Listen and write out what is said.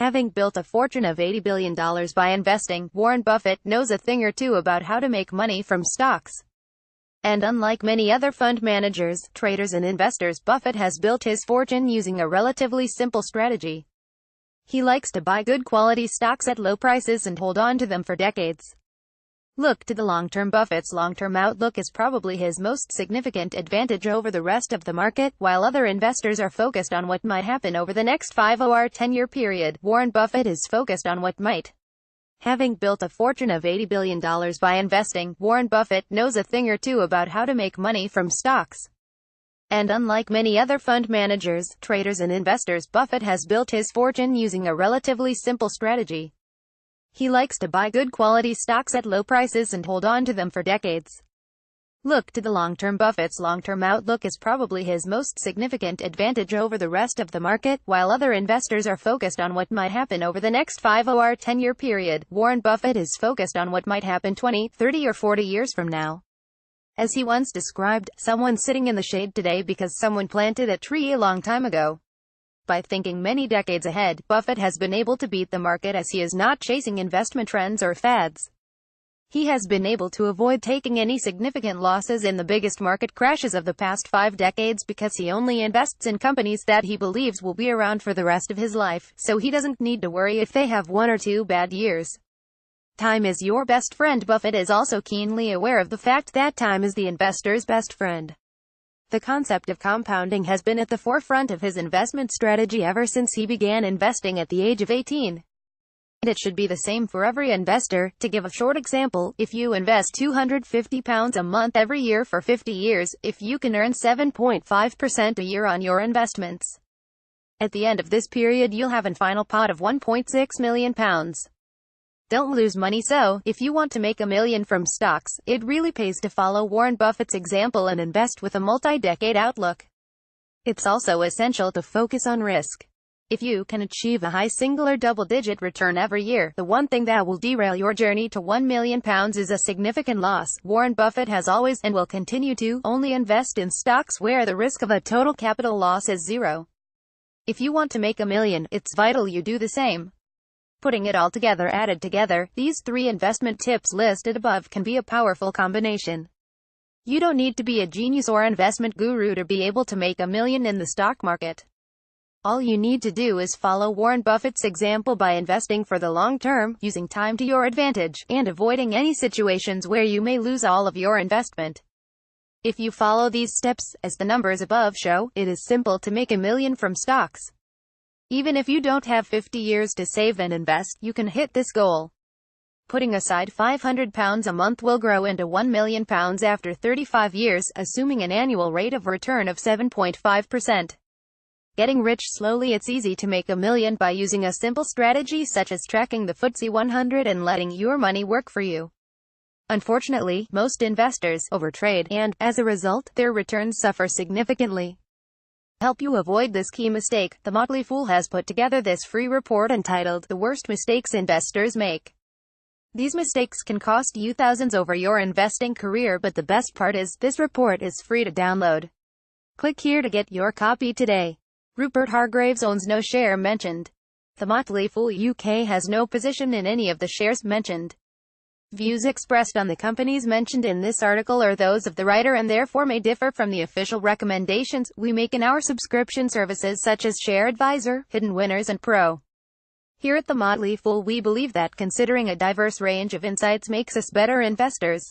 Having built a fortune of $80 billion by investing, Warren Buffett knows a thing or two about how to make money from stocks. And unlike many other fund managers, traders and investors, Buffett has built his fortune using a relatively simple strategy. He likes to buy good quality stocks at low prices and hold on to them for decades. Look to the long-term. Buffett's long-term outlook is probably his most significant advantage over the rest of the market. While other investors are focused on what might happen over the next 5 or 10-year period, Warren Buffett is focused on what might. Having built a fortune of $80 billion by investing, Warren Buffett knows a thing or two about how to make money from stocks. And unlike many other fund managers, traders and investors, Buffett has built his fortune using a relatively simple strategy. He likes to buy good quality stocks at low prices and hold on to them for decades. Look to the long-term. Buffett's long-term outlook is probably his most significant advantage over the rest of the market. While other investors are focused on what might happen over the next 5 or 10-year period, Warren Buffett is focused on what might happen 20, 30 or 40 years from now. As he once described, someone sitting in the shade today because someone planted a tree a long time ago. By thinking many decades ahead, Buffett has been able to beat the market as he is not chasing investment trends or fads. He has been able to avoid taking any significant losses in the biggest market crashes of the past 5 decades because he only invests in companies that he believes will be around for the rest of his life, so he doesn't need to worry if they have 1 or 2 bad years. Time is your best friend. Buffett is also keenly aware of the fact that time is the investor's best friend. The concept of compounding has been at the forefront of his investment strategy ever since he began investing at the age of 18. And it should be the same for every investor. To give a short example, if you invest £250 a month every year for 50 years, if you can earn 7.5% a year on your investments, at the end of this period you'll have a final pot of £1.6 million. Don't lose money. So, if you want to make $1 million from stocks, it really pays to follow Warren Buffett's example and invest with a multi-decade outlook. It's also essential to focus on risk. If you can achieve a high single or double-digit return every year, the one thing that will derail your journey to £1 million is a significant loss. Warren Buffett has always, and will continue to, only invest in stocks where the risk of a total capital loss is 0. If you want to make $1 million, it's vital you do the same. Putting it all together, added together, these 3 investment tips listed above can be a powerful combination. You don't need to be a genius or investment guru to be able to make $1 million in the stock market. All you need to do is follow Warren Buffett's example by investing for the long term, using time to your advantage, and avoiding any situations where you may lose all of your investment. If you follow these steps, as the numbers above show, it is simple to make $1 million from stocks. Even if you don't have 50 years to save and invest, you can hit this goal. Putting aside £500 a month will grow into £1 million after 35 years, assuming an annual rate of return of 7.5%. Getting rich slowly. It's easy to make $1 million by using a simple strategy such as tracking the FTSE 100 and letting your money work for you. Unfortunately, most investors overtrade, and, as a result, their returns suffer significantly. To help you avoid this key mistake, The Motley Fool has put together this free report entitled, The Worst Mistakes Investors Make. These mistakes can cost you thousands over your investing career, but the best part is, this report is free to download. Click here to get your copy today. Rupert Hargraves owns no share mentioned. The Motley Fool UK has no position in any of the shares mentioned. Views expressed on the companies mentioned in this article are those of the writer and therefore may differ from the official recommendations we make in our subscription services such as Share Advisor, Hidden Winners and Pro. Here at The Motley Fool we believe that considering a diverse range of insights makes us better investors.